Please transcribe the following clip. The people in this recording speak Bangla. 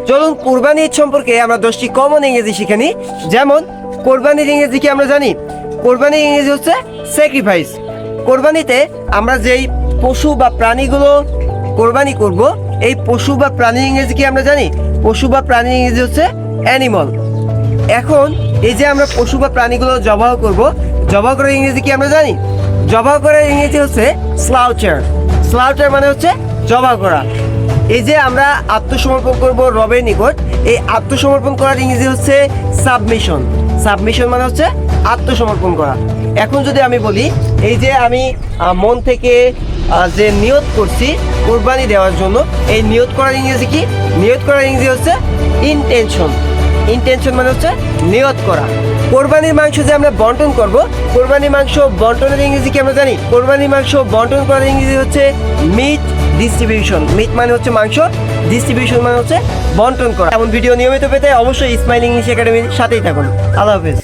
চলুন কোরবানি ঈদ সম্পর্কে আমরা 10টি কমন ইংরেজি শিখে নিই। যেমন কোরবানির ইংরেজি কি আমরা জানি? কোরবানির ইংরেজি হচ্ছে স্যাক্রিফাইস। কোরবানিতে আমরা যেই পশু বা প্রাণীগুলো কোরবানি করব, এই পশু বা প্রাণীর ইংরেজি কি আমরা জানি? পশু বা প্রাণীর ইংরেজি হচ্ছে অ্যানিমাল। এখন এই যে আমরা পশু বা প্রাণীগুলো জবাই করব, জবাই করার ইংরেজি কি আমরা জানি? জবাই করার ইংরেজি হচ্ছে স্লাউটার। স্লাউটার মানে হচ্ছে জবাই করা। এই যে আমরা আত্মসমর্পণ করব রবের নিকট, এই আত্মসমর্পণ করার ইংরেজি হচ্ছে সাবমিশন। সাবমিশন মানে হচ্ছে আত্মসমর্পণ করা। এখন যদি আমি বলি, এই যে আমি মন থেকে যে নিয়ত করছি কোরবানি দেওয়ার জন্য, এই নিয়ত করার ইংরেজি কি? নিয়ত করার ইংরেজি হচ্ছে ইনটেনশন। ইনটেনশন মানে হচ্ছে নিয়ত করা। কোরবানির মাংস যে আমরা বন্টন করব, কোরবানির মাংস বন্টনের ইংরেজি কি আমরা জানি? কোরবানির মাংস বন্টন করার ইংরেজি হচ্ছে মিট ডিস্ট্রিবিউশন। মিট মানে হচ্ছে মাংস, ডিস্ট্রিবিউশন মানে হচ্ছে বন্টন করা। এমন ভিডিও নিয়মিত পেতে অবশ্যই স্মাইল ইংলিশ একাডেমির সাথেই থাকুন। আল্লাহ হাফেজ।